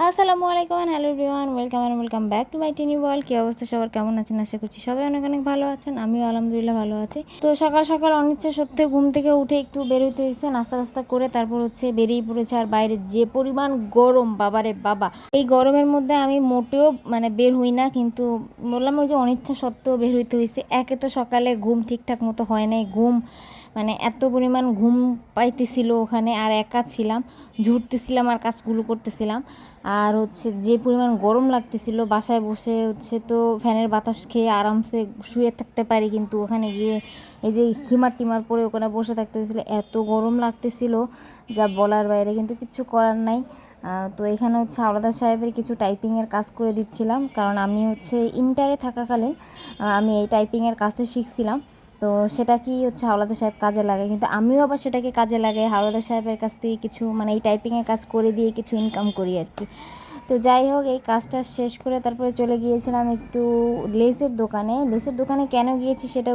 আসসালামু আলাইকুম and hello everyone, welcome back to my tiny world. কী অবস্থা সবার, কেমন আছেন? আশা করছি সবাই অনেক অনেক ভালো আছেন। আমিও আলহামদুলিল্লাহ ভালো আছি। তো সকাল সকাল অনিচ্ছা সত্ত্বেও ঘুম থেকে উঠে একটু বেরোতে হয়েছে, নাস্তা করে তারপর বেরিয়ে পড়েছে। আর বাইরে যে পরিমাণ গরম, বাবারে বাবা, এই গরমের মধ্যে আমি মোটেও বের হই না, কিন্তু বললাম ওই যে অনিচ্ছা সত্ত্বেও বের হইতে হয়েছে। একে তো সকালে ঘুম ঠিকঠাক মতো হয় নাই, ঘুম এত পরিমাণ ঘুম পাইতেছিল ওখানে, আর একা ছিলাম, ঝুরতেছিলাম আর কাজগুলো করতেছিলাম। আর যে পরিমাণ গরম লাগতেছিল, বাসায় বসে তো ফ্যানের বাতাস খেয়ে আরামসে শুয়ে থাকতে পারি, কিন্তু ওখানে গিয়ে এই যে টিমার পরে ওখানে বসে থাকতে হয়েছিল, এত গরম লাগতেছিল যা বলার বাইরে, কিন্তু কিচ্ছু করার নাই। তো এখানে হাওলাদার সাহেবের কিছু টাইপিংয়ের কাজ করে দিচ্ছিলাম, কারণ আমি ইন্টারে থাকাকালীন আমি এই টাইপিংয়ের কাজটা শিখছিলাম। তো সেটা কি হাওলাদার সাহেব কাজে লাগে, কিন্তু আমিও আবার সেটাকে কাজে লাগাই, হাওলাদার সাহেবের কাছ থেকে কিছু এই টাইপিংয়ের কাজ করে দিয়ে কিছু ইনকাম করি আর কি। তো যাই হোক, এই কাজটা শেষ করে তারপরে চলে গিয়েছিলাম একটু লেসের দোকানে কেন গিয়েছি সেটা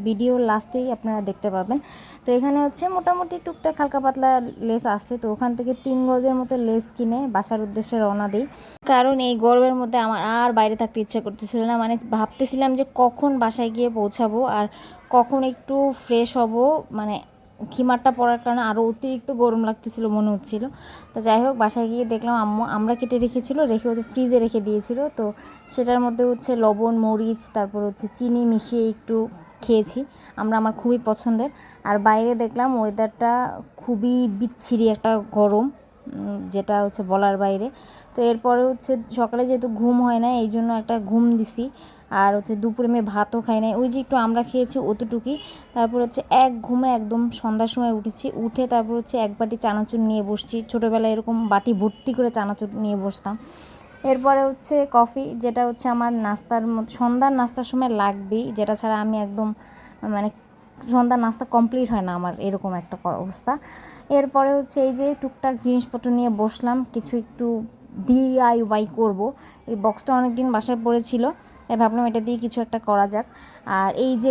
ভিডিওর লাস্টেই আপনারা দেখতে পাবেন। তো এখানে মোটামুটি টুকটাক হালকা পাতলা লেস আছে, তো ওখান থেকে 3 গজের মতো লেস কিনে বাসার উদ্দেশ্যে রওনা দিই। কারণ এই গরমের মধ্যে আমার আর বাইরে থাকতে ইচ্ছা করতেছিল না, ভাবতেছিলাম যে কখন বাসায় গিয়ে পৌঁছাবো আর কখন একটু ফ্রেশ হব। খিমারটা পড়ার কারণে আরও অতিরিক্ত গরম লাগতেছিল মনে হচ্ছিল। তো যাই হোক, বাসায় গিয়ে দেখলাম আম্মু আমরা কেটে রেখেছিল, রেখে ফ্রিজে রেখে দিয়েছিল। তো সেটার মধ্যে লবণ, মরিচ, তারপর চিনি মিশিয়ে একটু খেয়েছি আমার খুবই পছন্দের। আর বাইরে দেখলাম ওয়েদারটা খুবই বিচ্ছিরি একটা গরম, যেটা বলার বাইরে। তো এরপরে সকালে যেহেতু ঘুম হয় না, এই জন্য একটা ঘুম দিছি। আর দুপুরে আমি ভাতও খাই নাই, ওই যে একটু আমরা খেয়েছি অতটুকুই। তারপর এক ঘুমে একদম সন্ধ্যার সময় উঠেছি, উঠে তারপর এক বাটি চানাচুর নিয়ে বসছি। ছোটোবেলায় এরকম বাটি ভর্তি করে চানাচুর নিয়ে বসতাম। এরপরে কফি, যেটা আমার নাস্তার সন্ধ্যার নাস্তার সময় লাগবেই, যেটা ছাড়া আমি একদম মানে সন্ধ্যার নাস্তা কমপ্লিট হয় না আমার, এরকম একটা অবস্থা। এরপরে এই যে টুকটাক জিনিসপত্র নিয়ে বসলাম, কিছু একটু DIY করব। এই বক্সটা অনেক দিন বাসায় পড়েছিল, তাই ভাবলাম এটা দিয়ে কিছু একটা করা যাক। আর এই যে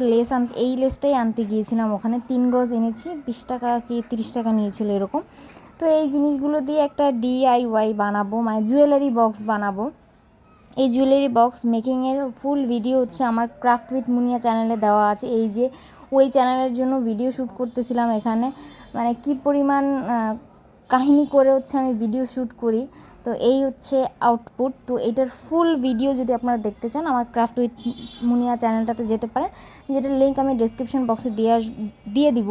এই লেসটাই আনতে গিয়েছিলাম, ওখানে 3 গজ এনেছি, 20 টাকা কি 30 টাকা নিয়েছিল এরকম। তো এই জিনিসগুলো দিয়ে একটা DIY বানাবো, জুয়েলারি বক্স বানাবো। এই জুয়েলারি বক্স মেকিংয়ের ফুল ভিডিও আমার ক্রাফট উইথ মুনিয়া চ্যানেলে দেওয়া আছে। এই যে ওই চ্যানেলের জন্য ভিডিও শ্যুট করতেছিলাম এখানে, কি পরিমাণ কাহিনী করে আমি ভিডিও শ্যুট করি। তো এই আউটপুট। তো এইটার ফুল ভিডিও যদি আপনারা দেখতে চান, আমার ক্রাফট উইথ মুনিয়া চ্যানেলটাতে যেতে পারেন, যেটার লিঙ্ক আমি ডেসক্রিপশন বক্সে দিয়ে দিব।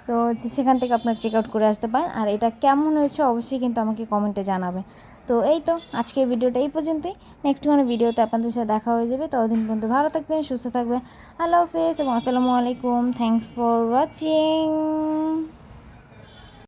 তো সেখান থেকে আপনারা চেক আউট করে আসতে পারেন। আর এটা কেমন হয়েছে অবশ্যই কিন্তু আমাকে কমেন্টে জানাবেন। তো এই তো আজকের ভিডিওটা এই পর্যন্তই। নেক্সট কোনো ভিডিওতে আপনাদের সাথে দেখা হয়ে যাবে। ততদিন পর্যন্ত ভালো থাকবেন, সুস্থ থাকবেন। আল্লাহ হাফেজ এবং আসসালামু আলাইকুম। Thanks for watching.